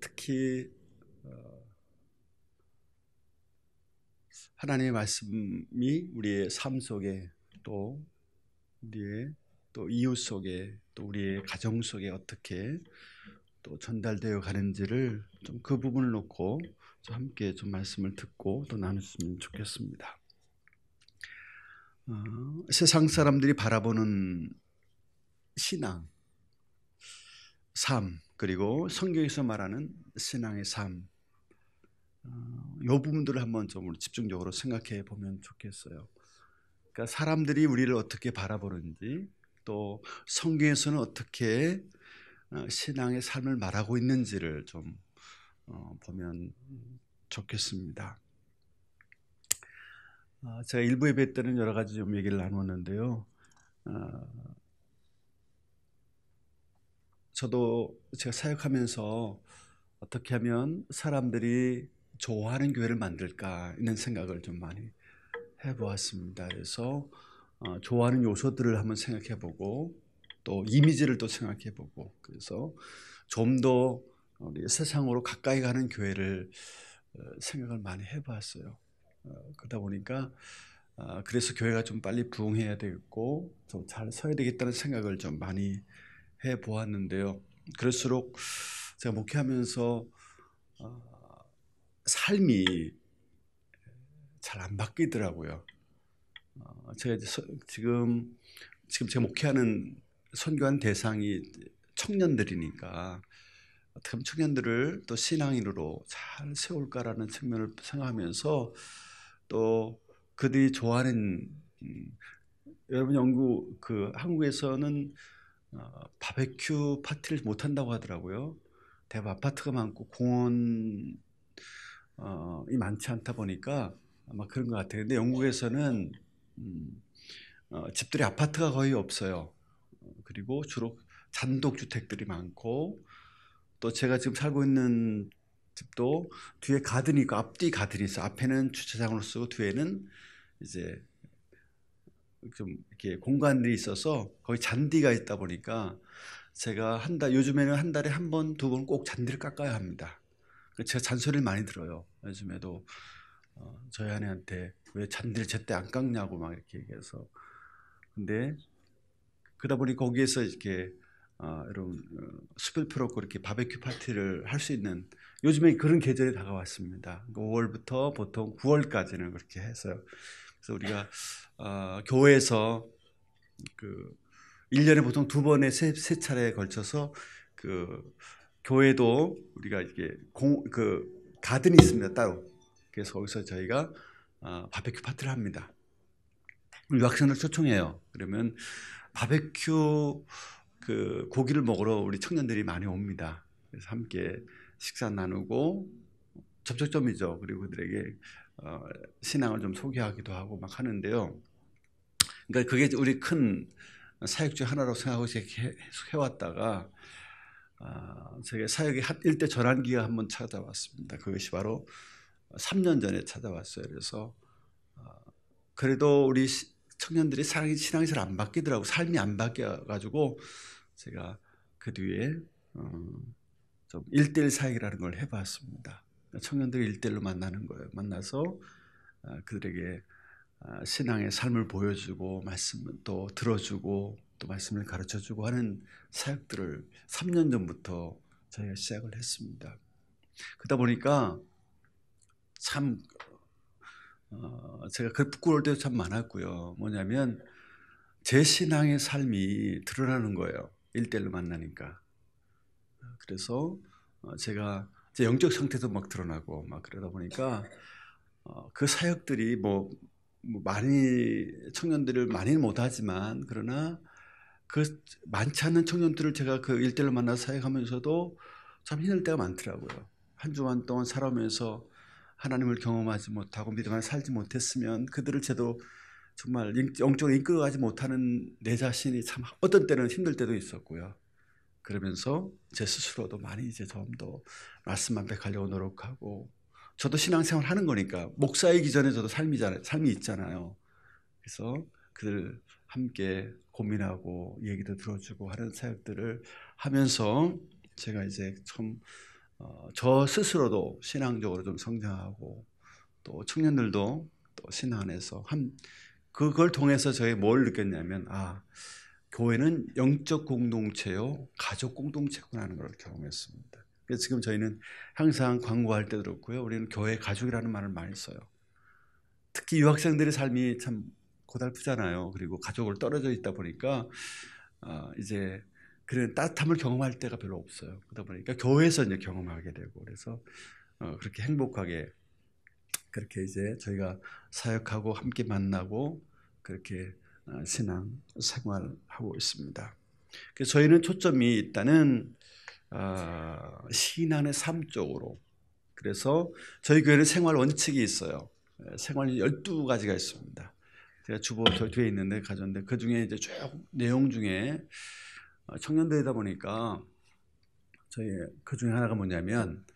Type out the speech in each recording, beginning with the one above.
특히 하나님의 말씀이 우리의 삶 속에 또 우리의 또 이웃 속에 또 우리의 가정 속에 어떻게 또 전달되어 가는지를 좀 그 부분을 놓고 좀 함께 좀 말씀을 듣고 또 나눴으면 좋겠습니다. 세상 사람들이 바라보는 신앙, 삶, 그리고 성경에서 말하는 신앙의 삶, 이 부분들을 한번 좀 집중적으로 생각해 보면 좋겠어요. 그러니까 사람들이 우리를 어떻게 바라보는지, 또 성경에서는 어떻게 신앙의 삶을 말하고 있는지를 좀 보면 좋겠습니다. 제가 일부 예배 때는 여러 가지 좀 얘기를 나눴는데요. 저도 제가 사역하면서 어떻게 하면 사람들이 좋아하는 교회를 만들까 이런 생각을 좀 많이 해보았습니다. 그래서 좋아하는 요소들을 한번 생각해보고 또 이미지를 또 생각해보고 그래서 좀 더 우리 세상으로 가까이 가는 교회를 생각을 많이 해봤어요. 그러다 보니까 그래서 교회가 좀 빨리 부흥해야 되겠고 좀 잘 서야 되겠다는 생각을 좀 많이 해보았는데요. 그럴수록 제가 목회하면서 삶이 잘 안 바뀌더라고요. 제가 지금 제가 목회하는 선교한 대상이 청년들이니까 어떻게 하면 청년들을 또 신앙인으로 잘 세울까라는 측면을 생각하면서 또 그들이 좋아하는 여러분 한국에서는 바베큐 파티를 못 한다고 하더라고요. 대부분 아파트가 많고 공원이 많지 않다 보니까 아마 그런 것 같아요. 근데 영국에서는 집들이 아파트가 거의 없어요. 그리고 주로 단독주택들이 많고 또 제가 지금 살고 있는 집도 뒤에 가든이 있고 앞뒤 가든이 있어. 앞에는 주차장으로 쓰고 뒤에는 이제 좀 이렇게 공간들이 있어서 거기 잔디가 있다 보니까 제가 요즘에는 한 달에 한 번, 두 번 꼭 잔디를 깎아야 합니다. 제가 잔소리를 많이 들어요. 요즘에도 저희 아내한테 왜 잔디를 제때 안 깎냐고 막 이렇게 얘기해서. 근데 그러다 보니 거기에서 이렇게 여러분 숯불 펴놓고 이렇게 바베큐 파티를 할 수 있는 요즘에 그런 계절이 다가왔습니다. 5월부터 보통 9월까지는 그렇게 해서요. 그래서 우리가 교회에서 그 1년에 보통 두 번에 세 차례에 걸쳐서 그 교회도 우리가 이게 그 가든이 있습니다 따로. 그래서 거기서 저희가 바베큐 파티를 합니다. 유학생을 초청해요. 그러면 바베큐 그 고기를 먹으러 우리 청년들이 많이 옵니다. 그래서 함께 식사 나누고 접촉점이죠. 그리고 그들에게 신앙을 좀 소개하기도 하고 막 하는데요. 그러니까 그게 우리 큰 사역 중 하나로 생각하고 계속 해왔다가 제가 사역의 일대 전환기가 한번 찾아왔습니다. 그것이 바로 3년 전에 찾아왔어요. 그래서 그래도 우리 청년들이 신앙이 잘 안 바뀌더라고. 삶이 안 바뀌어가지고 제가 그 뒤에 좀 1대1 사역이라는 걸 해봤습니다. 청년들이 1대1로 만나는 거예요. 만나서 그들에게 신앙의 삶을 보여주고 말씀을 또 들어주고 또 말씀을 가르쳐주고 하는 사역들을 3년 전부터 저희가 시작을 했습니다. 그러다 보니까 참 제가 그 부끄러울 때도 참 많았고요. 뭐냐면 제 신앙의 삶이 드러나는 거예요. 1대1로 만나니까. 그래서 제가 제 영적 상태도 막 드러나고 막 그러다 보니까 그 사역들이 많이 청년들을 많이는 못하지만 그러나 그 많지 않은 청년들을 제가 그 일대일로 만나서 사역하면서도 참 힘들 때가 많더라고요. 한 주간 동안 살아오면서 하나님을 경험하지 못하고 믿음 안에 살지 못했으면 그들을 제도 정말 영적으로 이끌어가지 못하는 내 자신이 참 어떤 때는 힘들 때도 있었고요. 그러면서 제 스스로도 많이 이제 좀 더 말씀 앞에 가려고 노력하고 저도 신앙생활 하는 거니까 목사이기 전에 저도 삶이 있잖아요. 그래서 그들 함께 고민하고 얘기도 들어주고 하는 사역들을 하면서 제가 이제 좀 저 스스로도 신앙적으로 좀 성장하고 또 청년들도 또 신앙 안에서 그걸 통해서 저희 뭘 느꼈냐면 교회는 영적 공동체요 가족 공동체구나 하는 걸 경험했습니다. 그래서 지금 저희는 항상 광고할 때도 그렇고요. 우리는 교회 가족이라는 말을 많이 써요. 특히 유학생들의 삶이 참 고달프잖아요. 그리고 가족을 떨어져 있다 보니까 이제 그런 따뜻함을 경험할 때가 별로 없어요. 그러다 보니까 교회에서 이제 경험하게 되고 그래서 그렇게 행복하게 그렇게 이제 저희가 사역하고 함께 만나고 그렇게 신앙 생활하고 있습니다. 그래서 저희는 초점이 일단은 신앙의 삶 쪽으로. 그래서 저희 교회는 생활 원칙이 있어요. 생활 12가지가 있습니다. 제가 주보 저 뒤에 있는데 가졌는데 그 중에 이제 쭉 내용 중에 청년들이다 보니까 저희 그 중에 하나가 뭐냐면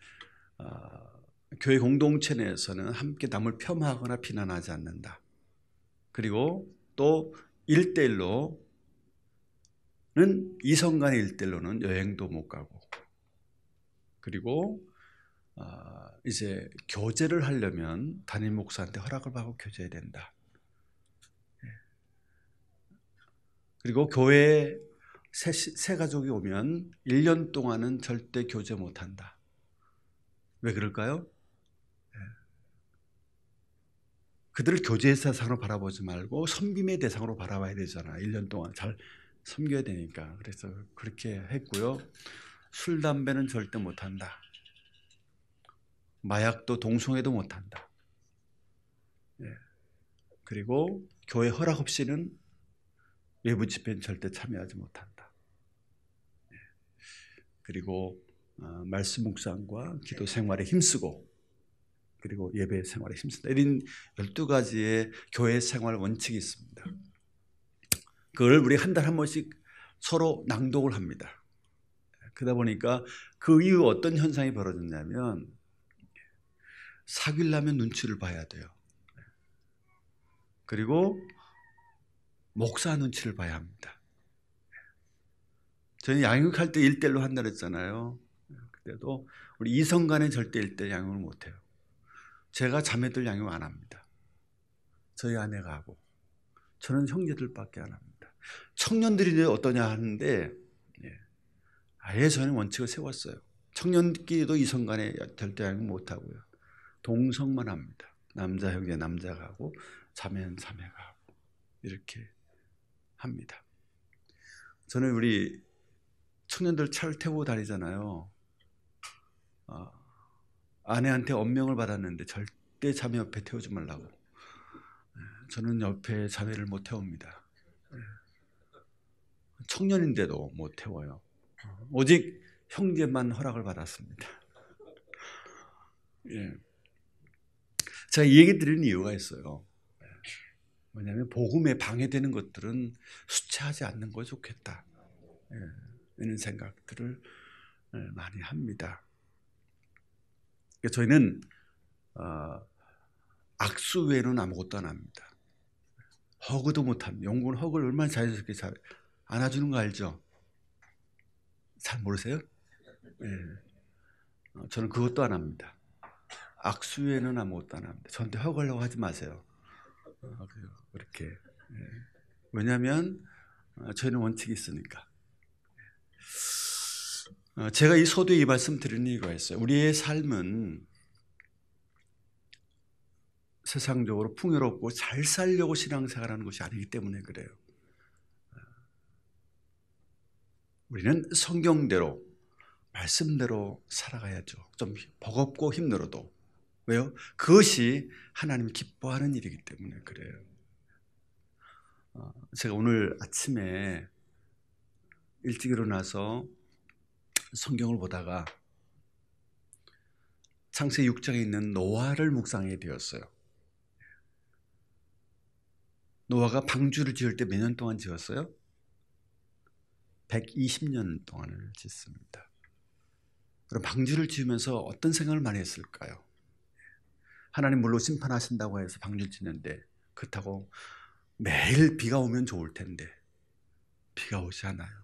교회 공동체 내에서는 함께 남을 폄하하거나 비난하지 않는다. 그리고 또 1대1로는 이성 간의 1대1로는 여행도 못 가고 그리고 이제 교제를 하려면 담임 목사한테 허락을 받고 교제해야 된다. 그리고 교회에 새 가족이 오면 1년 동안은 절대 교제 못한다. 왜 그럴까요? 그들을 교제의 대상으로 바라보지 말고 섬김의 대상으로 바라봐야 되잖아. 1년 동안 잘 섬겨야 되니까. 그래서 그렇게 했고요. 술, 담배는 절대 못한다. 마약도 동성애도 못한다. 그리고 교회 허락 없이는 외부 집회는 절대 참여하지 못한다. 그리고 말씀 묵상과 기도 생활에 힘쓰고 그리고 예배 생활에 힘쓴다. 이런 12가지의 교회 생활 원칙이 있습니다. 그걸 우리 한 달에 한 번씩 서로 낭독을 합니다. 그러다 보니까 그 이후 어떤 현상이 벌어졌냐면 사귀려면 눈치를 봐야 돼요. 그리고 목사 눈치를 봐야 합니다. 저는 양육할 때 1대1로 한다 그랬잖아요. 그때도 우리 이성 간에 절대 1대1 양육을 못해요. 제가 자매들 양육 안 합니다. 저희 아내가 하고 저는 형제들밖에 안 합니다. 청년들이 어떠냐 하는데 아예 저는 원칙을 세웠어요. 청년끼리도 이성 간에 절대 양육 못하고요. 동성만 합니다. 남자 형제 남자가 하고 자매는 자매가 하고 이렇게 합니다. 저는 우리 청년들 차를 태우고 다니잖아요. 아내한테 엄명을 받았는데 절대 자매 옆에 태우지 말라고. 저는 옆에 자매를 못 태웁니다. 청년인데도 못 태워요. 오직 형제만 허락을 받았습니다. 제가 이 얘기 드리는 이유가 있어요. 왜냐하면 복음에 방해되는 것들은 수치하지 않는 거 좋겠다. 이런 생각들을 많이 합니다. 저희는 악수 외에는 아무것도 안 합니다. 허그도 못합니다. 영국은 허그를 얼마나 자연스럽게 잘 안아주는 거 알죠? 잘 모르세요? 저는 그것도 안 합니다. 악수 외에는 아무것도 안 합니다. 저한테 허그하려고 하지 마세요. 그렇게. 왜냐하면 저희는 원칙이 있으니까. 제가 이 서두에 이 말씀 드리는 이유가 있어요. 우리의 삶은 세상적으로 풍요롭고 잘 살려고 신앙생활하는 것이 아니기 때문에 그래요. 우리는 성경대로 말씀대로 살아가야죠. 좀 버겁고 힘들어도. 왜요? 그것이 하나님이 기뻐하는 일이기 때문에 그래요. 제가 오늘 아침에 일찍 일어나서 성경을 보다가 창세기 6장에 있는 노아를 묵상하게 되었어요. 노아가 방주를 지을 때 몇 년 동안 지었어요? 120년 동안을 짓습니다. 그럼 방주를 지으면서 어떤 생각을 많이 했을까요? 하나님 물로 심판하신다고 해서 방주를 짓는데 그렇다고 매일 비가 오면 좋을 텐데 비가 오지 않아요.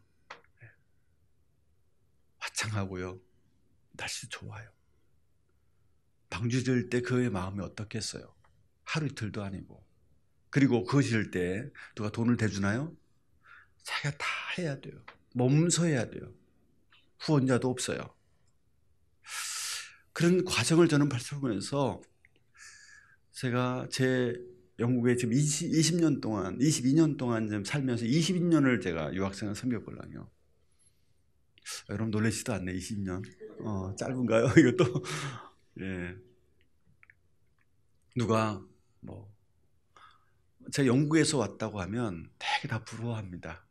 화창하고요. 날씨 좋아요. 방주 지을 때 그의 마음이 어떻겠어요? 하루 이틀도 아니고. 그리고 그거 지을 때 누가 돈을 대주나요? 자기가 다 해야 돼요. 몸소 해야 돼요. 후원자도 없어요. 그런 과정을 저는 발표하면서 제가 제 영국에 지금 20년 동안, 22년 동안 좀 살면서 22년을 제가 유학생을 섬겼거든요. 여러분 놀라지도 않네, 20년. 짧은가요? 이것도? 예. 누가, 제가 영국에서 왔다고 하면 되게 다 부러워합니다.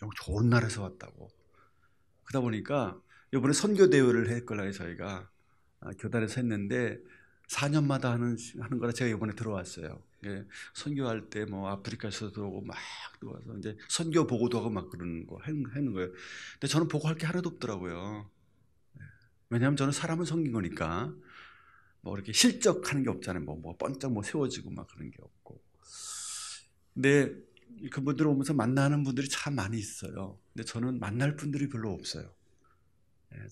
영국 좋은 나라에서 왔다고. 그러다 보니까 이번에 선교대회를 했거든요, 저희가. 교단에서 했는데 4년마다 하는 거라 제가 이번에 들어왔어요. 예, 선교할 때 아프리카에서 들어오고 막 들어와서 이제 선교 보고도 하고 막 그러는 거 하는 거예요. 근데 저는 보고할 게 하나도 없더라고요. 왜냐하면 저는 사람을 섬긴 거니까 이렇게 실적하는 게 없잖아요. 번쩍 세워지고 막 그런 게 없고. 근데 그분들 오면서 만나는 분들이 참 많이 있어요. 근데 저는 만날 분들이 별로 없어요.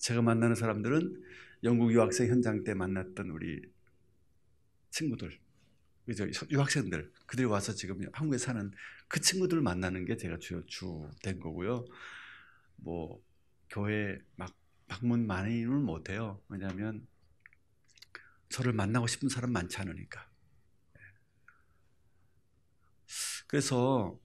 제가 만나는 사람들은 영국 유학생 현장 때 만났던 우리 친구들, 그죠? 유학생들, 그들이 와서 지금 한국에 사는 그 친구들 만나는 게 제가 주된 거고요. 교회 방문 많이는 못해요. 왜냐하면 저를 만나고 싶은 사람 많지 않으니까. 그래서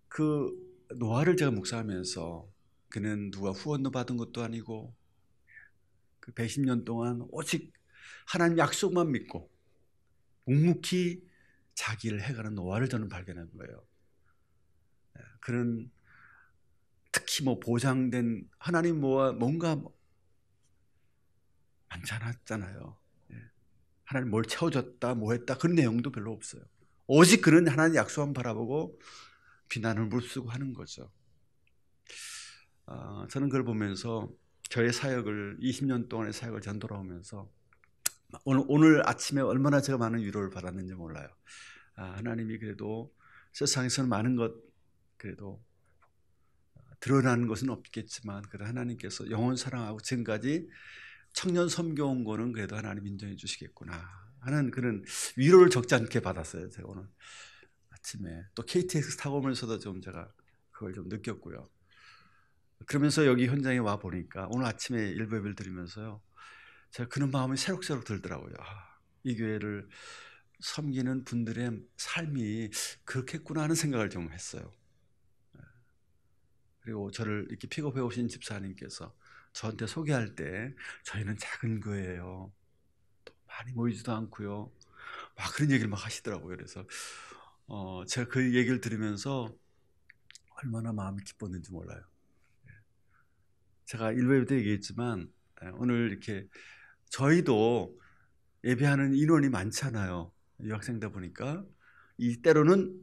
그 노아를 제가 묵상하면서 그는 누가 후원도 받은 것도 아니고 그 110년 동안 오직 하나님 약속만 믿고 묵묵히 자기를 해가는 노아를 저는 발견한 거예요. 그는 특히 보장된 하나님 뭔가 많지 않았잖아요. 하나님 뭘 채워줬다 했다 그런 내용도 별로 없어요. 오직 그는 하나님 약속만 바라보고 비난을 무릅쓰고 하는 거죠. 저는 그걸 보면서 저의 사역을 20년 동안의 사역을 전 돌아오면서 오늘 아침에 얼마나 제가 많은 위로를 받았는지 몰라요. 하나님이 그래도 세상에서는 많은 것 그래도 드러나는 것은 없겠지만 그래도 하나님께서 영혼 사랑하고 지금까지 청년 섬겨온 거는 그래도 하나님 인정해 주시겠구나 하는 그런 위로를 적지 않게 받았어요. 제가 오늘 아침에 또 KTX 타고 오면서도 좀 제가 그걸 좀 느꼈고요. 그러면서 여기 현장에 와 보니까 오늘 아침에 일부 예배를 드리면서요, 제가 그런 마음이 새록새록 들더라고요. 이 교회를 섬기는 분들의 삶이 그렇겠구나 하는 생각을 좀 했어요. 그리고 저를 이렇게 픽업해 오신 집사님께서 저한테 소개할 때 저희는 작은 교회예요. 많이 모이지도 않고요. 막 그런 얘기를 막 하시더라고요. 그래서 제가 그 얘기를 들으면서 얼마나 마음이 기뻤는지 몰라요. 제가 일부에 얘기했지만 오늘 이렇게 저희도 예배하는 인원이 많잖아요. 유학생다 보니까 이 때로는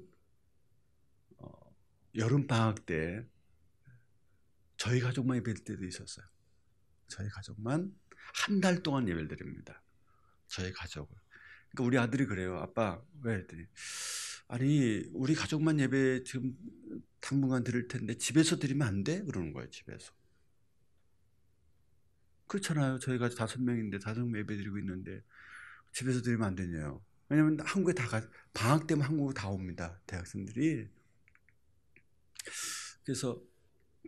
여름 방학 때 저희 가족만 예배할 때도 있었어요. 저희 가족만 한 달 동안 예배를 드립니다. 저희 가족을. 그러니까 우리 아들이 그래요. 아빠 왜? 했더니 아니 우리 가족만 예배 지금 당분간 드릴 텐데 집에서 드리면 안 돼? 그러는 거예요. 집에서. 그렇잖아요. 저희가 5명인데 5명 예배 드리고 있는데 집에서 드리면 안 되냐요. 왜냐면 한국에 방학 때면 한국에 다 옵니다. 대학생들이. 그래서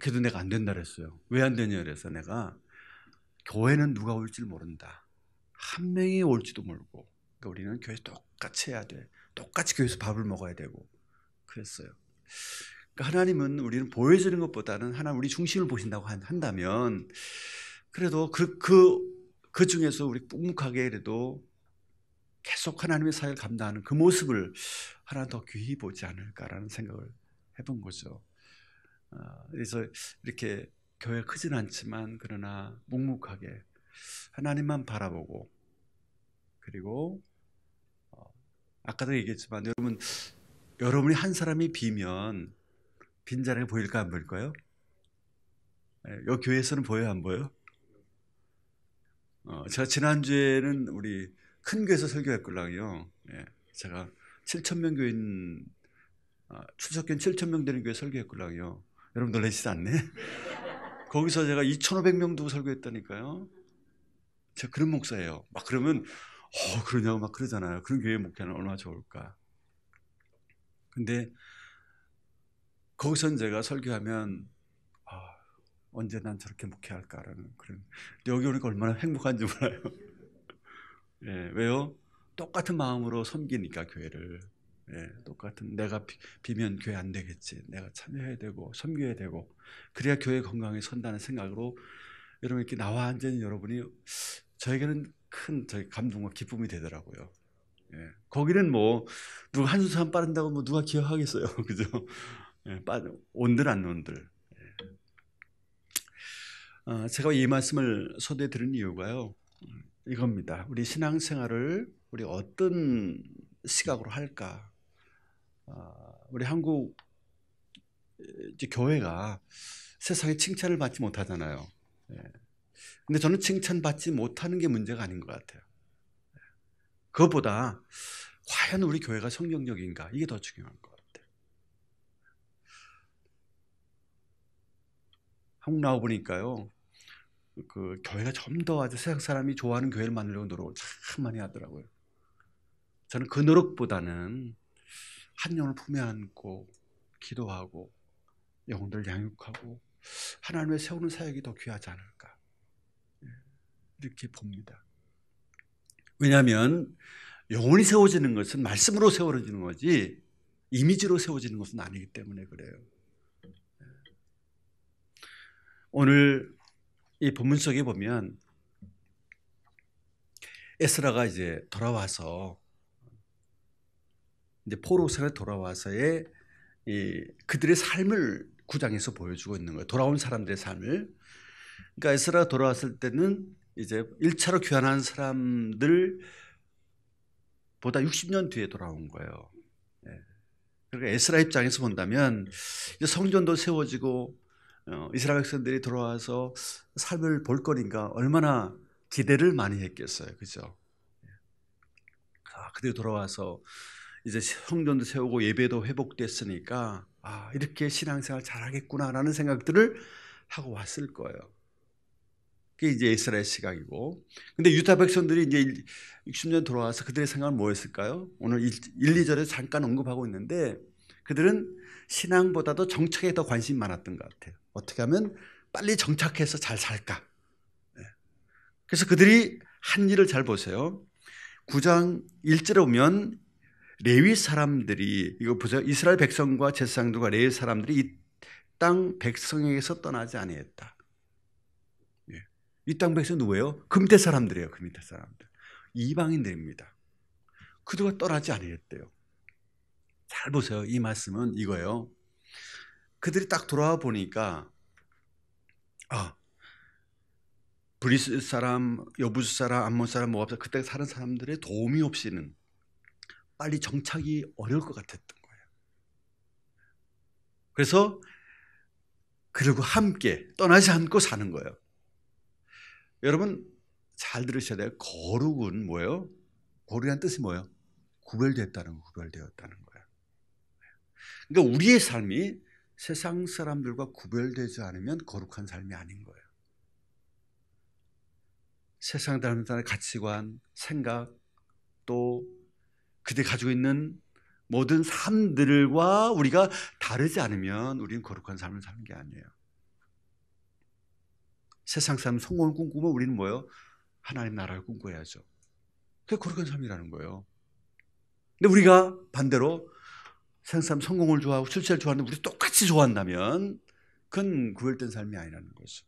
그래도 내가 안 된다 그랬어요. 왜 안 되냐 그래서 내가 교회는 누가 올지 모른다. 한 명이 올지도 모르고 그러니까 우리는 교회에서 똑같이 해야 돼. 똑같이 교회에서 밥을 먹어야 되고 그랬어요. 그러니까 하나님은 우리는 보여지는 것보다는 하나님 우리 중심을 보신다고 한다면 그래도 그 중에서 우리 묵묵하게 그래도 계속 하나님의 사역을 감당하는 그 모습을 하나 더 귀히 보지 않을까라는 생각을 해본 거죠. 그래서 이렇게 교회가 크진 않지만 그러나 묵묵하게 하나님만 바라보고 그리고 아까도 얘기했지만 여러분이 한 사람이 비면 빈자리가 보일까 안 보일까요? 이 교회에서는 보여요 안 보여요? 제가 지난주에는 우리 큰 교회에서 설교했걸랑요. 제가 7,000명 교인 출석견 7,000명 되는 교회 설교했걸랑요. 여러분 놀라시지 않네? 거기서 제가 2,500명 두고 설교했다니까요. 제가 그런 목사예요. 막 그러면 그러냐고 막 그러잖아요. 그런 교회 목회는 얼마나 좋을까. 근데 거기선 제가 설교하면 언제 난 저렇게 목회할까라는 그런. 여기 오니까 얼마나 행복한지 몰라요. 예, 왜요? 똑같은 마음으로 섬기니까 교회를. 예, 똑같은 내가 비면 교회 안 되겠지. 내가 참여해야 되고 섬겨야 되고 그래야 교회 건강에 선다는 생각으로 여러분 이렇게 나와 앉은 여러분이 저에게는 큰 감동과 기쁨이 되더라고요. 예, 거기는 뭐 누가 한수산 빠른다고 뭐 누가 기억하겠어요, 그죠? 예, 온들 안 온들. 제가 이 말씀을 소개해 드린 이유가요. 이겁니다. 우리 신앙생활을 우리 어떤 시각으로 할까? 우리 한국 교회가 세상에 칭찬을 받지 못하잖아요. 근데 저는 칭찬받지 못하는 게 문제가 아닌 것 같아요. 그것보다 과연 우리 교회가 성경적인가? 이게 더 중요한 것 같아요. 한국 나와 보니까요. 그 교회가 좀 더 아주 세상 사람이 좋아하는 교회를 만들려고 노력을 참 많이 하더라고요. 저는 그 노력보다는 한 영혼을 품에 안고 기도하고 영혼들 양육하고 하나님의 세우는 사역이 더 귀하지 않을까 이렇게 봅니다. 왜냐하면 영혼이 세워지는 것은 말씀으로 세워지는 거지 이미지로 세워지는 것은 아니기 때문에 그래요. 오늘 이 본문 속에 보면 에스라가 이제 돌아와서 이제 포로성에 돌아와서의 그들의 삶을 구장에서 보여주고 있는 거예요. 돌아온 사람들의 삶을. 그러니까 에스라가 돌아왔을 때는 이제 1차로 귀환한 사람들보다 60년 뒤에 돌아온 거예요. 그러니까 에스라 입장에서 본다면 이제 성전도 세워지고 이스라엘 백성들이 돌아와서 삶을 볼 거니까 얼마나 기대를 많이 했겠어요. 그죠? 그들이 돌아와서 이제 성전도 세우고 예배도 회복됐으니까 이렇게 신앙생활 잘하겠구나라는 생각들을 하고 왔을 거예요. 그게 이제 이스라엘 시각이고. 근데 유다 백성들이 이제 60년 돌아와서 그들의 생각은 뭐였을까요? 오늘 1, 2절에 잠깐 언급하고 있는데 그들은 신앙보다도 정착에 더 관심이 많았던 것 같아요. 어떻게 하면 빨리 정착해서 잘 살까? 그래서 그들이 한 일을 잘 보세요. 9장 1절에 보면 레위 사람들이 이거 보세요. 이스라엘 백성과 제사장들과 레위 사람들이 이 땅 백성에게서 떠나지 아니했다. 이 땅 백성 누구예요? 금태 사람들이에요. 금태 사람들. 이방인들입니다. 그들과 떠나지 아니했대요. 잘 보세요. 이 말씀은 이거예요. 그들이 딱 돌아와 보니까 브리스 사람, 여부수 사람, 암몬 사람, 모압 사람 그때 사는 사람들의 도움이 없이는 빨리 정착이 어려울 것 같았던 거예요. 그래서 그리고 함께 떠나지 않고 사는 거예요. 여러분 잘 들으셔야 돼요. 거룩은 뭐예요? 거룩이란 뜻이 뭐예요? 구별되었다는 거예요. 그러니까 우리의 삶이 세상 사람들과 구별되지 않으면 거룩한 삶이 아닌 거예요. 세상 사람들의 가치관, 생각, 또 그들이 가지고 있는 모든 삶들과 우리가 다르지 않으면 우리는 거룩한 삶을 사는 게 아니에요. 세상 사람 성공을 꿈꾸면 우리는 뭐예요? 하나님 나라를 꿈꿔야죠. 그게 거룩한 삶이라는 거예요. 근데 우리가 반대로 세상 사람 성공을 좋아하고 출세를 좋아하는데 우리 똑같이 좋아한다면 그건 구별된 삶이 아니라는 거죠.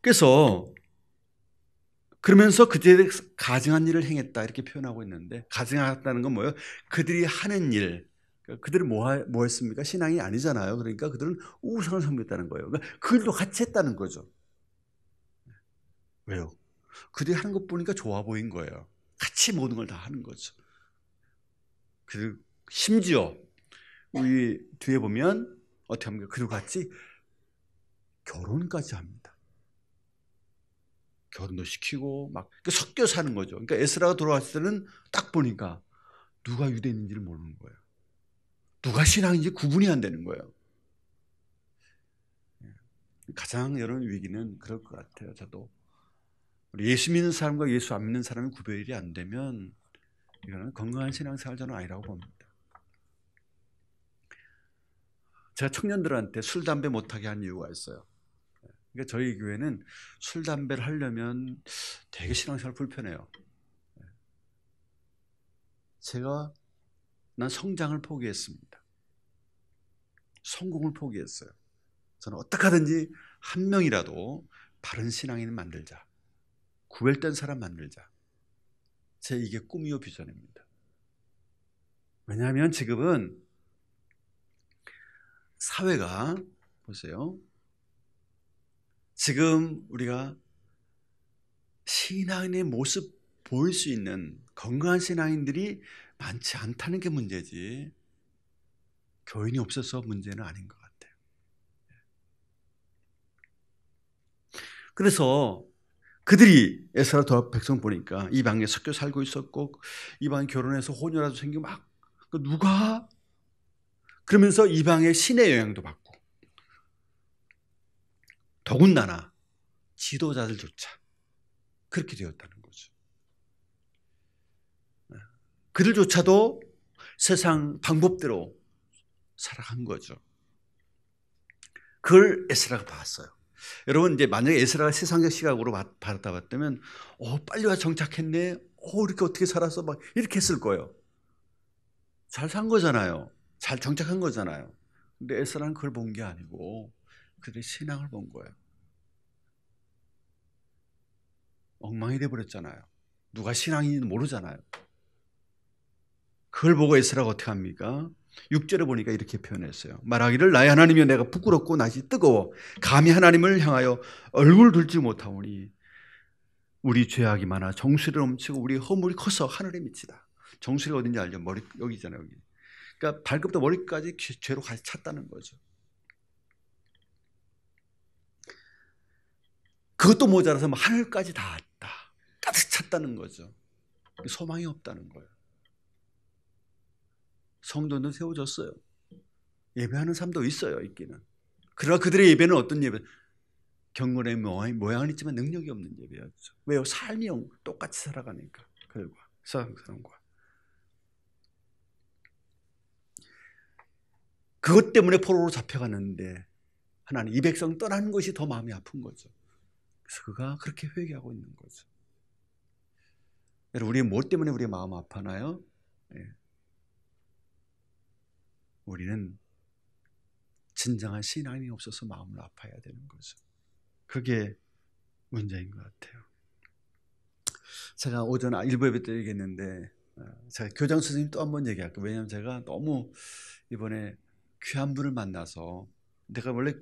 그래서 그러면서 그들이 가증한 일을 행했다 이렇게 표현하고 있는데 가증했다는 건 뭐예요? 그들이 하는 일, 그들은 뭐 했습니까? 신앙이 아니잖아요. 그러니까 그들은 우상을 섬겼다는 거예요. 그러니까 그 일도 같이 했다는 거죠. 왜요? 그들이 하는 것 보니까 좋아 보인 거예요. 같이 모든 걸 다 하는 거죠. 그리고 심지어 우리 뒤에 보면 어떻게 합니까? 그들과 같이 결혼까지 합니다. 결혼도 시키고 막 섞여 사는 거죠. 그러니까 에스라가 돌아왔을 때는 딱 보니까 누가 유대인인지를 모르는 거예요. 누가 신앙인지 구분이 안 되는 거예요. 가장 이런 위기는 그럴 것 같아요. 저도 우리 예수 믿는 사람과 예수 안 믿는 사람이 구별이 안 되면 이거는 건강한 신앙생활 저는 아니라고 봅니다. 제가 청년들한테 술, 담배 못하게 한 이유가 있어요. 그러니까 저희 교회는 술, 담배를 하려면 되게 신앙생활 불편해요. 난 성장을 포기했습니다. 성공을 포기했어요. 저는 어떻게 하든지 한 명이라도 바른 신앙인 만들자. 구별된 사람 만들자. 이게 꿈이요 비전입니다. 왜냐하면 지금은 사회가 보세요. 지금 우리가 신앙인의 모습 보일 수 있는 건강한 신앙인들이 많지 않다는 게 문제지 교인이 없어서 문제는 아닌 것 같아요. 그래서 그들이 에스라 도합 백성 보니까 이방에 섞여 살고 있었고 이방 결혼해서 혼혈아도 생기고 막 누가 그러면서 이방의 신의 영향도 받고 더군다나 지도자들조차 그렇게 되었다는 거죠. 그들조차도 세상 방법대로 살아간 거죠. 그걸 에스라가 봤어요. 여러분 이제 만약에 에스라가 세상적 시각으로 바라봤다면 빨리 와 정착했네. 이렇게 어떻게 살았어? 막 이렇게 했을 거예요. 잘 산 거잖아요. 잘 정착한 거잖아요. 근데 에스라는 그걸 본 게 아니고 그들의 신앙을 본 거예요. 엉망이 돼버렸잖아요. 누가 신앙인지는 모르잖아요. 그걸 보고 에스라가 어떻게 합니까? 6절에 보니까 이렇게 표현했어요. 말하기를 나의 하나님이여 내가 부끄럽고 낯이 뜨거워 감히 하나님을 향하여 얼굴 들지 못하오니 우리 죄악이 많아 정수리를 넘치고 우리 허물이 커서 하늘에 미치다. 정수리가 어딘지 알죠? 머리 여기잖아요. 여기. 그러니까 발끝부터 머리까지 죄로 가득 찼다는 거죠. 그것도 모자라서 하늘까지 닿았다. 가득 찼다는 거죠. 소망이 없다는 거예요. 성도는 세워졌어요. 예배하는 삶도 있어요. 있기는. 그러나 그들의 예배는 어떤 예배? 경건의 모양은 있지만 능력이 없는 예배였죠. 왜요? 삶이 똑같이 살아가니까. 그들과 사람과. 그것 때문에 포로로 잡혀가는데 하나님 이 백성 떠나는 것이 더 마음이 아픈 거죠. 그래서 그가 그렇게 회개하고 있는 거죠. 여러분 우리 뭐 때문에 우리 마음 아파나요? 네. 우리는 진정한 신앙이 없어서 마음을 아파야 되는 거죠. 그게 문제인 것 같아요. 제가 오전 일부 예배 때 얘기했는데 제가 교장 선생님 또 한 번 얘기할게요. 왜냐하면 제가 너무 이번에 귀한 분을 만나서 내가 원래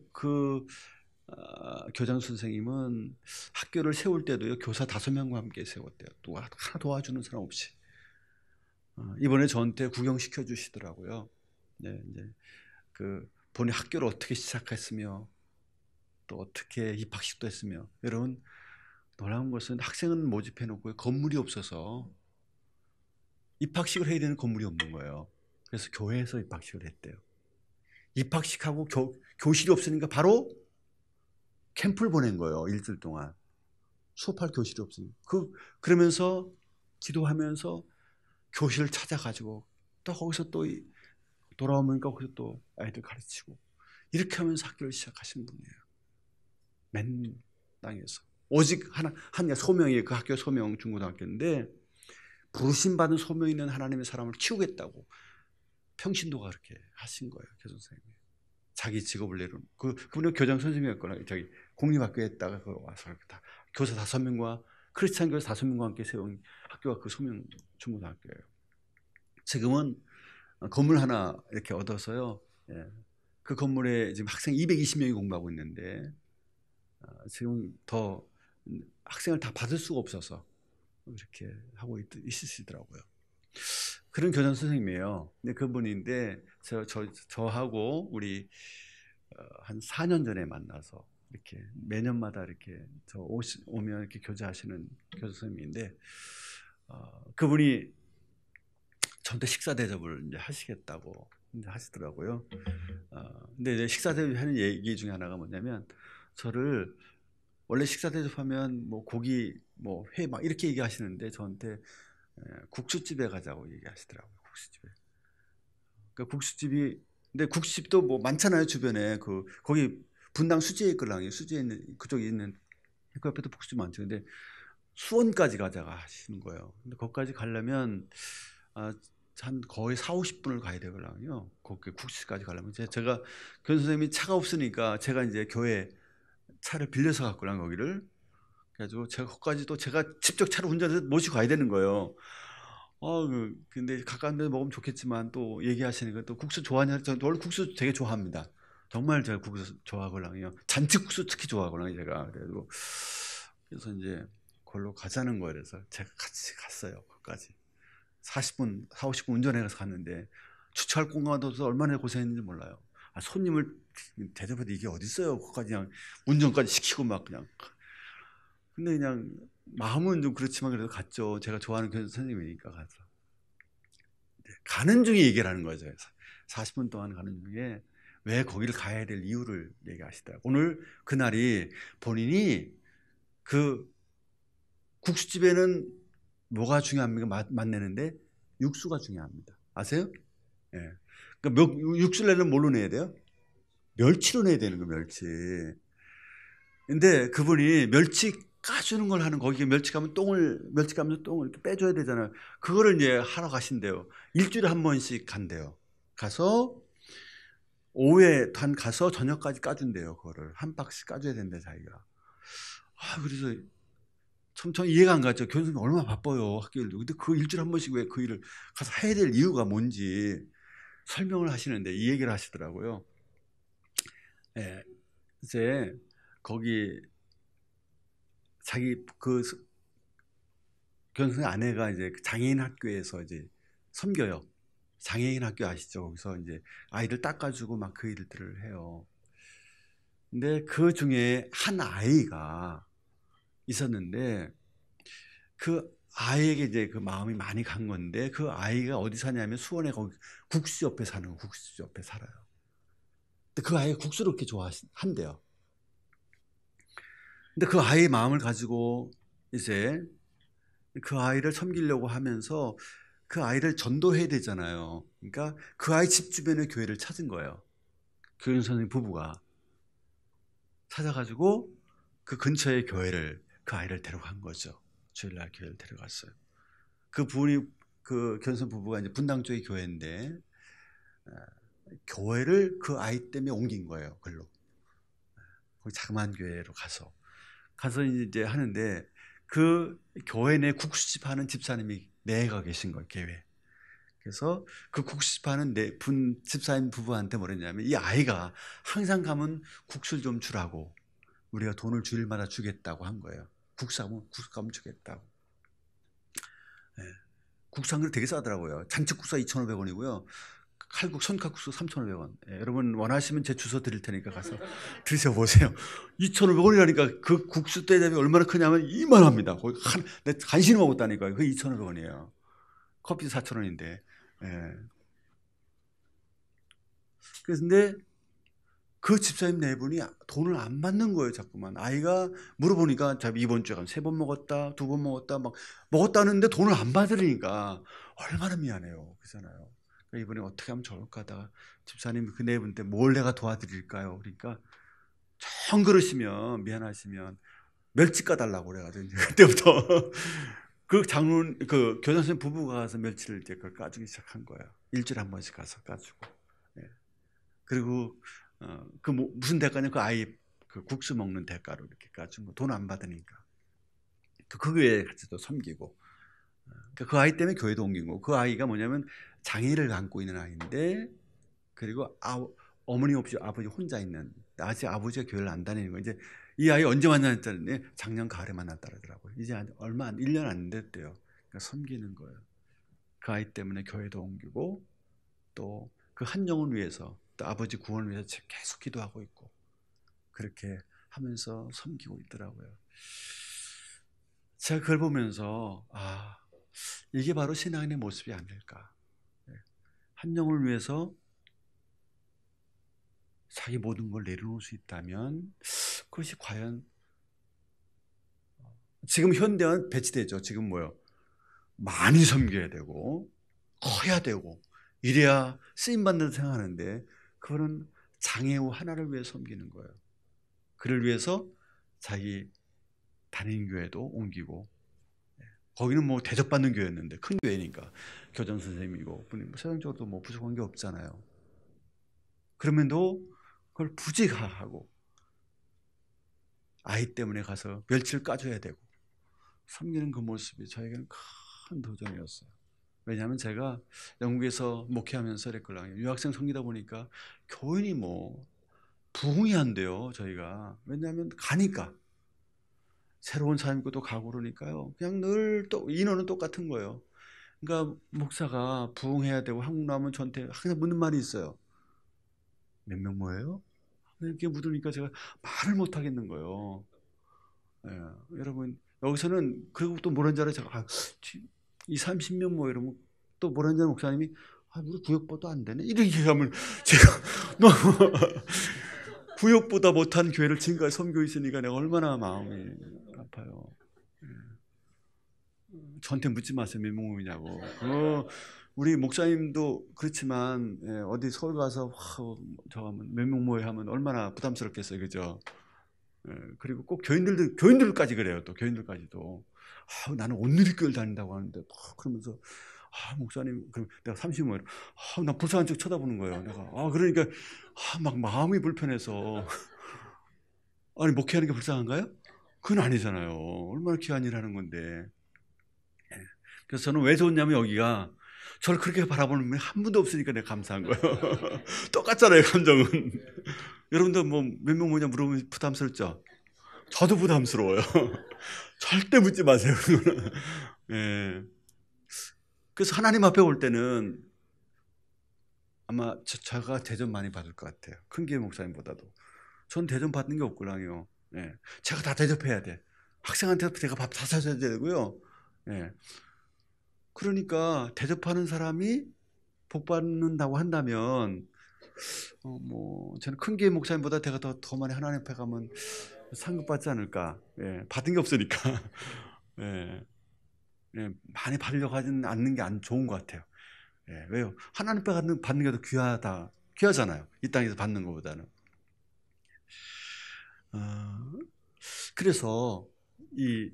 교장 선생님은 학교를 세울 때도요 교사 5명과 함께 세웠대요. 누가 하나 도와주는 사람 없이. 이번에 저한테 구경시켜 주시더라고요. 네, 이제 본인 학교를 어떻게 시작했으며 또 어떻게 입학식도 했으며 여러분 놀라운 것은 학생은 모집해 놓고 건물이 없어서 입학식을 해야 되는 건물이 없는 거예요. 그래서 교회에서 입학식을 했대요. 입학식하고 교실이 없으니까 바로 캠프를 보낸 거예요. 일주일 동안. 수업할 교실이 없으니까. 그러면서 기도하면서 교실을 찾아가지고 또 거기서 또 돌아오니까 거기서 또 아이들 가르치고 이렇게 하면서 학교를 시작하신 분이에요. 맨 땅에서. 오직 한 소명이 그 학교 소명 중고등학교인데 부르심 받은 소명 있는 하나님의 사람을 키우겠다고 평신도가 그렇게 하신 거예요. 교장 선생님이. 자기 직업을 내놓은 그분은 교장 선생님이었거나 저기 공립학교에 있다가 와서 다 교사 5명과 크리스찬 교사 5명과 함께 세운 학교가 그 소명 중고등학교예요. 지금은 건물 하나 이렇게 얻어서요. 예. 그 건물에 지금 학생 220명이 공부하고 있는데 지금 더 학생을 다 받을 수가 없어서 이렇게 하고 있으시더라고요. 그런 교장 선생님이에요. 근데 그분인데 저하고 우리 한 4년 전에 만나서 이렇게 매년마다 이렇게 오면 이렇게 교제하시는 교장 선생님인데 그분이 저한테 식사 대접을 이제 하시겠다고 이제 하시더라고요. 근데 이제 식사 대접 하는 얘기 중에 하나가 뭐냐면 저를 원래 식사 대접하면 뭐 고기 뭐 회 막 이렇게 얘기하시는데 저한테 국수집에 가자고 얘기하시더라고요. 국수집에. 그 국수집이 근데 국수집도 뭐 많잖아요 주변에 거기 분당 수지에 있거든요. 수지에 있는 그쪽에 있는 그 옆에도 국수집 많죠. 근데 수원까지 가자가 하시는 거예요. 근데 거기까지 가려면 한 거의 4, 50분을 가야 되거든요. 거기 국수집까지 가려면 제가 교원 선생님이 차가 없으니까 제가 이제 교회 차를 빌려서 갔거든요. 거기를. 그래가지고 제가 거기까지도 제가 직접 차를 운전해서 모시고 가야 되는 거예요. 근데 가까운 데 먹으면 좋겠지만 또 얘기하시니까 또 국수 좋아하냐? 저는 원래 국수 되게 좋아합니다. 정말 제가 국수 좋아하거든요. 잔치국수 특히 좋아하거든요, 제가. 그래서 이제 걸로 가자는 거예요. 그래서 제가 같이 갔어요. 거기까지. 40분, 4, 50분 운전해서 갔는데 주차할 공간도 없어서 얼마나 고생했는지 몰라요. 손님을 대접해도 이게 어디 있어요? 거기까지 그냥 운전까지 시키고 막 그냥. 근데 그냥 마음은 좀 그렇지만 그래도 갔죠. 제가 좋아하는 교수 선생님이니까 가서. 가는 중에 얘기를 하는 거죠. 40분 동안 가는 중에 왜 거기를 가야 될 이유를 얘기하시더라고요. 오늘 그날이 본인이 그 국수집에는 뭐가 중요합니까? 맛내는데 육수가 중요합니다. 아세요? 예. 그러니까 육수를 내려면 뭘로 내야 돼요? 멸치로 내야 되는 거예요, 멸치. 근데 그분이 멸치 까주는 걸 하는 거기에 멸치 가면 똥을 이렇게 빼줘야 되잖아요. 그거를 이제 하러 가신대요. 일주일에 한 번씩 간대요. 가서 오후에 가서 저녁까지 까준대요. 그거를 한 박스 까줘야 된대 자기가. 그래서 참 이해가 안 갔죠. 교수님 얼마나 바빠요 학교일도. 근데 그 일주일에 한 번씩 왜 그 일을 가서 해야 될 이유가 뭔지 설명을 하시는데 이 얘기를 하시더라고요. 예, 이제 거기 자기 교수님 아내가 이제 장애인 학교에서 이제 섬겨요. 장애인 학교 아시죠? 거기서 이제 아이들 닦아주고 막 그 일들을 해요. 근데 그 중에 한 아이가 있었는데 그 아이에게 이제 그 마음이 많이 간 건데 그 아이가 어디 사냐면 수원에 거기 국수 옆에 사는 거, 국수 옆에 살아요. 근데 그 아이가 국수를 그렇게 좋아한대요. 근데 그 아이의 마음을 가지고 이제 그 아이를 섬기려고 하면서 그 아이를 전도해야 되잖아요. 그러니까 그 아이 집 주변에 교회를 찾은 거예요. 교인 선생님 부부가 찾아가지고 그 근처에 교회를 그 아이를 데려간 거죠. 주일날 교회를 데려갔어요. 그 분이 그 견선 부부가 이제 분당 쪽의 교회인데 교회를 그 아이 때문에 옮긴 거예요. 글로 자그마한 교회로 가서 이제 하는데 그 교회 내 국수집 하는 집사님이 내가 계신 거예요. 교회. 그래서 그 국수집 하는 집사님 부부한테 뭐랬냐면 이 아이가 항상 가면 국수를 좀 주라고 우리가 돈을 주일마다 주겠다고 한 거예요. 국수 가면 주겠다고. 네. 국수 한 그릇 되게 싸더라고요. 잔치국수가 2,500원이고요. 손칼국수 3,500원. 예, 여러분 원하시면 제 주소 드릴 테니까 가서 드셔보세요. 2,500원이라니까 그 국수 대접이 얼마나 크냐면 이만합니다. 거의 내 간신히 먹었다니까요. 그게 2,500원이에요. 커피 4,000원인데. 예. 그런데 그 집사님 네 분이 돈을 안 받는 거예요, 자꾸만. 아이가 물어보니까 이번 주에 한 3번 먹었다, 2번 먹었다, 막 먹었다는데 돈을 안 받으니까 얼마나 미안해요. 그잖아요. 그러니까 이번에 어떻게 하면 좋을까 하다가 집사님 그 네 분 때 뭘 내가 도와드릴까요? 그러니까 정 그러시면 미안하시면 멸치 까달라고 그래가지고 그때부터 그 교장 선생님 부부가 가서 멸치를 이제 그걸 까주기 시작한 거예요. 일주일에 한 번씩 가서 까주고. 예. 그리고 무슨 대가냐 그 아이 그 국수 먹는 대가로 이렇게 까준 거. 돈 안 받으니까. 그 교회에 같이 또 섬기고. 그 아이 때문에 교회도 옮긴 거고. 그 아이가 뭐냐면 장애를 안고 있는 아이인데 그리고 어머니 없이 아버지 혼자 있는 아직 아버지가 교회를 안 다니는 거. 이제 이 아이 언제 만났다니 작년 가을에 만났다 그러더라고요. 이제 1년 안 됐대요. 그러니까 섬기는 거예요. 그 아이 때문에 교회도 옮기고 또 그 한 영혼 위해서 또 아버지 구원을 위해서 계속 기도하고 있고 그렇게 하면서 섬기고 있더라고요. 제가 그걸 보면서 이게 바로 신앙인의 모습이 아닐까. 한 영혼을 위해서 자기 모든 걸 내려놓을 수 있다면 그것이 과연 지금 현대는 배치되죠. 지금 뭐요? 많이 섬겨야 되고 커야 되고 이래야 쓰임받는 생각하는데 그거는 장애 후 하나를 위해 섬기는 거예요. 그를 위해서 자기 다니는 교회도 옮기고 거기는 뭐 대접받는 교회였는데 큰 교회니까 교장 선생님이고 뭐 세상적으로도 뭐 부족한 게 없잖아요. 그러면도 그걸 부지하고 아이 때문에 가서 멸치를 까줘야 되고 섬기는 그 모습이 저에게는 큰 도전이었어요. 왜냐하면 제가 영국에서 목회하면서 그랬거든요. 유학생 섬기다 보니까 교인이 뭐 부흥이 안 돼요. 저희가. 왜냐하면 가니까 새로운 사람 있고 또 가고 그러니까요. 그냥 늘 또 인원은 똑같은 거예요. 그러니까 목사가 부흥해야 되고 한국 나오면 저한테 항상 묻는 말이 있어요. 몇 명 모여요? 이렇게 묻으니까 제가 말을 못 하겠는 거예요. 예, 여러분 여기서는 그리고 또 모르는 자를 제가 2, 30명 모여 이러면 또 모르는 자 목사님이 우리 구역보다 안 되네 이렇게 하면 제가 너무 구역보다 못한 교회를 지금까지 섬기고 있으니까 내가 얼마나 마음이 아파요. 예. 저한테 묻지 마세요. 몇 명이냐고. 우리 목사님도 그렇지만 어디 서울 가서 저 하면 몇 명 모여 하면 얼마나 부담스럽겠어요. 그죠? 그리고 꼭 교인들까지 그래요. 또 교인들까지도 나는 온누리교회를 다닌다고 하는데 그러면서 목사님 그럼 내가 30명 나 불쌍한 척 쳐다보는 거예요. 내가 그러니까 막 마음이 불편해서 아니 목회하는 게 불쌍한가요? 그건 아니잖아요. 얼마나 귀한 일 하는 건데. 그래서 저는 왜 좋냐면 여기가 저를 그렇게 바라보는 분이 한 분도 없으니까 내가 감사한 거예요. 똑같잖아요, 감정은. 여러분들 뭐 몇 명 뭐냐 물어보면 부담스럽죠? 저도 부담스러워요. 절대 묻지 마세요. 예. 그래서 하나님 앞에 올 때는 아마 제가 대접 많이 받을 것 같아요. 큰 교회 목사님보다도. 전 대접 받는 게 없거든요. 예. 제가 다 대접해야 돼. 학생한테 제가 밥 다 사줘야 되고요. 예. 그러니까 대접하는 사람이 복 받는다고 한다면 뭐 저는 큰 교회 목사님보다 제가 더 많이 하나님 앞에 가면 상급 받지 않을까. 예. 받은 게 없으니까. 예. 예. 많이 받으려고 하지는 않는 게 안 좋은 것 같아요. 예. 왜요? 하나님 앞에 받는 게 더 귀하잖아요. 이 땅에서 받는 것보다는. 그래서 이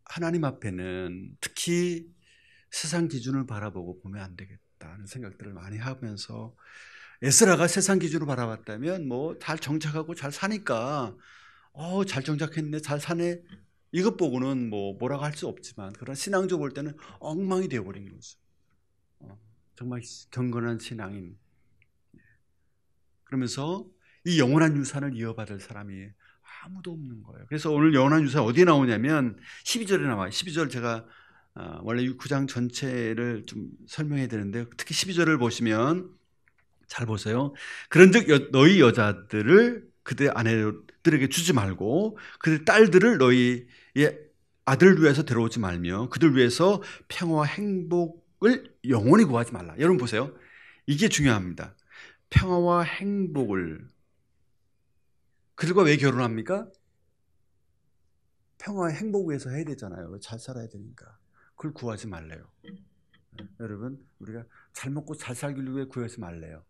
하나님 앞에는 특히 세상 기준을 바라보고 보면 안 되겠다는 생각들을 많이 하면서 에스라가 세상 기준으로 바라봤다면 뭐 잘 정착하고 잘 사니까 잘 정착했네 잘 사네 이것 보고는 뭐라고 할 수 없지만 그런 신앙적으로 볼 때는 엉망이 되어버린 거죠. 정말 경건한 신앙인. 그러면서 이 영원한 유산을 이어받을 사람이 아무도 없는 거예요. 그래서 오늘 영원한 유산 어디에 나오냐면 12절에 나와요. 12절 제가 원래 9장 전체를 좀 설명해야 되는데 특히 12절을 보시면 잘 보세요. 그런즉 너희 여자들을 그들의 아내들에게 주지 말고 그들 딸들을 너희의 아들을 위해서 데려오지 말며 그들 위해서 평화와 행복을 영원히 구하지 말라. 여러분 보세요. 이게 중요합니다. 평화와 행복을 그들과 왜 결혼합니까? 평화와 행복을 위해서 해야 되잖아요. 잘 살아야 되니까. 그걸 구하지 말래요. 여러분 우리가 잘 먹고 잘 살기 위해 구하지 말래요.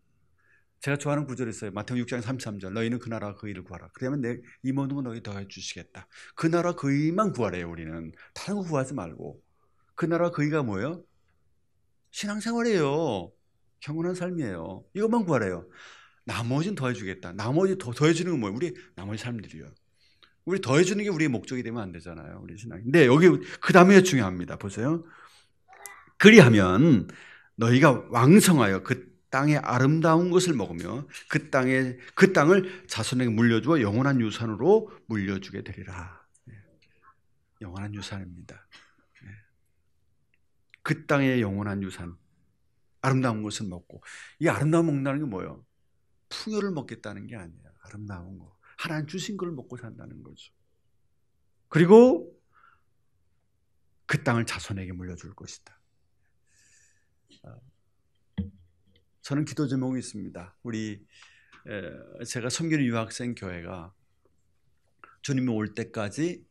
제가 좋아하는 구절이 있어요. 마태복음 6장 33절 너희는 그 나라와 그 일을 구하라. 그러면 이 모든 건 너희 더해 주시겠다. 그 나라 그 일만 구하래요. 우리는 다른 거 구하지 말고. 그 나라 그 일가 뭐예요? 신앙생활이에요. 경건한 삶이에요. 이것만 구하래요. 나머지는 더해주겠다. 나머지 더해주는 건 뭐예요? 우리 나머지 사람들이요. 우리 더해주는 게 우리의 목적이 되면 안 되잖아요. 우리 신앙. 근데 여기 그 다음에 중요합니다. 보세요. 그리하면 너희가 왕성하여 그 땅의 아름다운 것을 먹으며 그 땅을 자손에게 물려주어 영원한 유산으로 물려주게 되리라. 영원한 유산입니다. 그 땅의 영원한 유산, 아름다운 것을 먹고 이 아름다운 먹는다는 게 뭐예요? 풍요를 먹겠다는 게 아니에요. 아름다운 거, 하나님 주신 걸 먹고 산다는 거죠. 그리고 그 땅을 자손에게 물려줄 것이다. 저는 기도 제목이 있습니다. 우리 제가 섬기는 유학생 교회가 주님이 올 때까지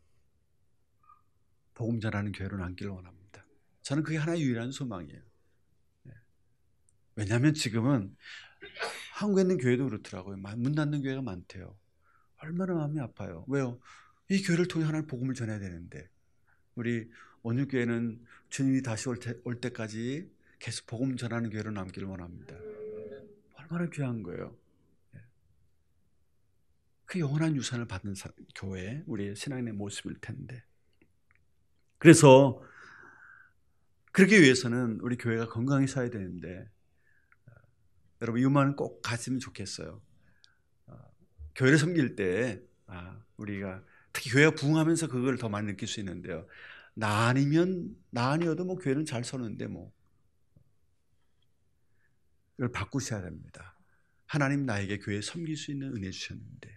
복음 전하는 교회로 남기를 원합니다. 저는 그게 하나의 유일한 소망이에요. 왜냐하면 지금은 한국에 있는 교회도 그렇더라고요. 문 닫는 교회가 많대요. 얼마나 마음이 아파요. 왜요? 이 교회를 통해 하나님 복음을 전해야 되는데 우리 온유교회는 주님이 다시 올 때까지 계속 복음 전하는 교회로 남기를 원합니다. 얼마나 귀한 거예요. 그 영원한 유산을 받는 교회, 우리의 신앙의 모습일 텐데. 그래서 그러기 위해서는 우리 교회가 건강히 서야 되는데 여러분 이것만 꼭 가지면 좋겠어요. 교회를 섬길 때 우리가 특히 교회가 부흥하면서 그걸 더 많이 느낄 수 있는데요. 나 아니어도 뭐 교회는 잘 서는데 뭐 이걸 바꾸셔야 됩니다. 하나님 나에게 교회 섬길 수 있는 은혜 주셨는데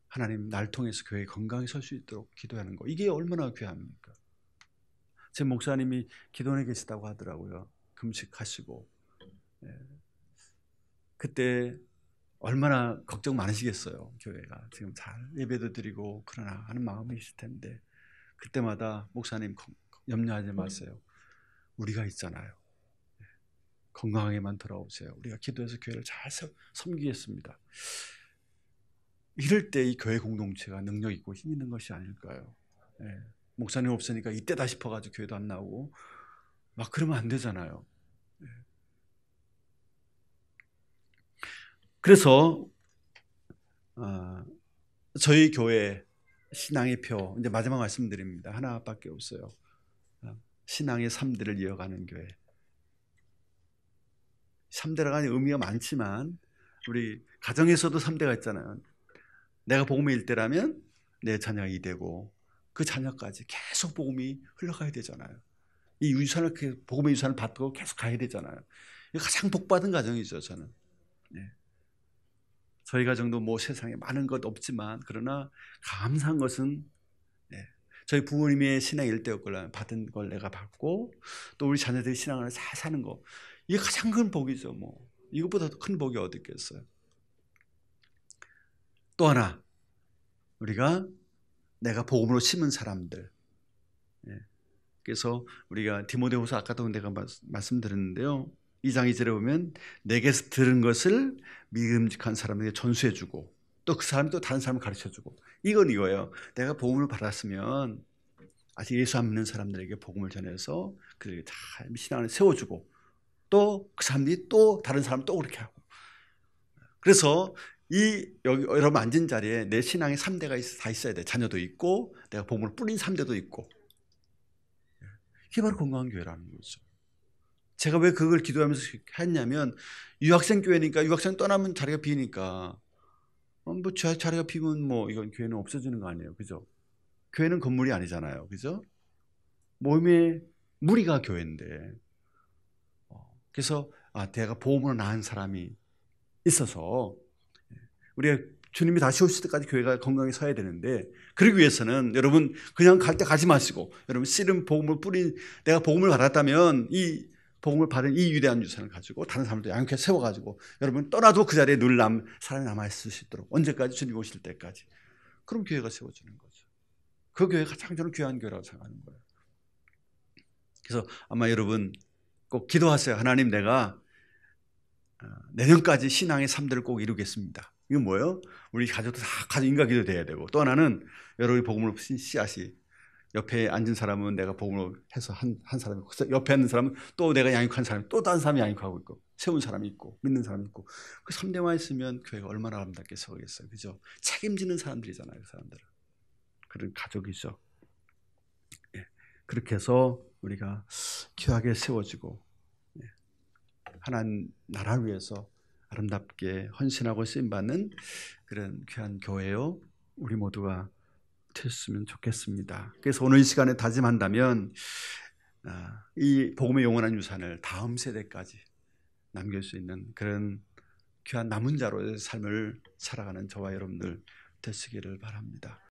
하나님 날 통해서 교회 건강히 설 수 있도록 기도하는 거 이게 얼마나 귀합니까? 제 목사님이 기도원에 계시다고 하더라고요. 금식하시고 그때 얼마나 걱정 많으시겠어요. 교회가 지금 잘 예배도 드리고 그러나 하는 마음이 있을 텐데 그때마다 목사님 염려하지 마세요. 우리가 있잖아요. 건강하게만 돌아오세요. 우리가 기도해서 교회를 잘 섬기겠습니다. 이럴 때 이 교회 공동체가 능력 있고 힘 있는 것이 아닐까요? 목사님 없으니까 이때다 싶어가지고 교회도 안 나오고 막 그러면 안 되잖아요. 그래서 저희 교회 신앙의 표 이제 마지막 말씀드립니다. 하나밖에 없어요. 신앙의 3대를 이어가는 교회. 3대라는 의미가 많지만 우리 가정에서도 3대가 있잖아요. 내가 복음의 1대라면 내 자녀가 2대고 그 자녀까지 계속 복음이 흘러가야 되잖아요. 이 유산을 복음의 유산을 받고 계속 가야 되잖아요. 이거 가장 복받은 가정이죠, 저는. 저희 가정도 뭐 세상에 많은 것 없지만 그러나 감사한 것은 저희 부모님의 신앙 1대였걸 받은 걸 내가 받고 또 우리 자녀들이 신앙을 잘 사는 거 이게 가장 큰 복이죠. 뭐 이것보다 더 큰 복이 어디 있겠어요. 또 하나 우리가 내가 복음으로 심은 사람들. 그래서 우리가 디모데후서 아까도 내가 말씀드렸는데요. 2장 2절에 보면 내게서 들은 것을 믿음직한 사람에게 전수해주고 또 그 사람이 또 다른 사람을 가르쳐주고 이건 이거예요. 내가 복음을 받았으면 아직 예수 안 믿는 사람들에게 복음을 전해서 그들에게 다 신앙을 세워주고 또 그 사람들이 또 다른 사람 또 그렇게 하고 그래서 여기 여러분 앉은 자리에 내 신앙의 3대가 다 있어야 돼. 자녀도 있고 내가 복음을 뿌린 3대도 있고 이게 바로 건강한 교회라는 거죠. 제가 왜 그걸 기도하면서 했냐면 유학생 교회니까 유학생 떠나면 자리가 비니까 뭐 자리가 비면 뭐 이건 교회는 없어지는 거 아니에요. 그죠? 교회는 건물이 아니잖아요. 그죠? 몸의 무리가 교회인데 그래서 내가 복음으로 낳은 사람이 있어서 우리가 주님이 다시 오실 때까지 교회가 건강히 서야 되는데 그러기 위해서는 여러분 그냥 갈 때 가지 마시고 여러분 씨름 복음을 뿌린 내가 복음을 받았다면 이 복음을 받은 이 위대한 유산을 가지고 다른 사람도 양육해 세워가지고 여러분 떠나도 그 자리에 늘 사람이 남아있을 수 있도록 언제까지 주님 오실 때까지 그럼 교회가 세워지는 거죠. 그 교회가 가장 저는 귀한 교회라고 생각하는 거예요. 그래서 아마 여러분 꼭 기도하세요. 하나님 내가 내년까지 신앙의 3대를 꼭 이루겠습니다. 이건 뭐예요? 우리 가족도 다 가족 인가기도 돼야 되고 또 하나는 여러분이 복음으로 신 씨앗이 옆에 앉은 사람은 내가 복음으로 해서 한 사람이 있고 옆에 앉는 사람은 또 내가 양육한 사람이 또 다른 사람이 양육하고 있고 세운 사람이 있고 믿는 사람이 있고 그 3대만 있으면 교회가 얼마나 아름답게 서겠어요. 그죠? 책임지는 사람들이잖아요. 그 사람들은. 그런 가족이죠. 그렇게 해서 우리가 귀하게 세워지고 하나님 나라를 위해서 아름답게 헌신하고 쓰임받는 그런 귀한 교회요. 우리 모두가 됐으면 좋겠습니다. 그래서 오늘 이 시간에 다짐한다면 이 복음의 영원한 유산을 다음 세대까지 남길 수 있는 그런 귀한 남은 자로의 삶을 살아가는 저와 여러분들 되시기를 바랍니다.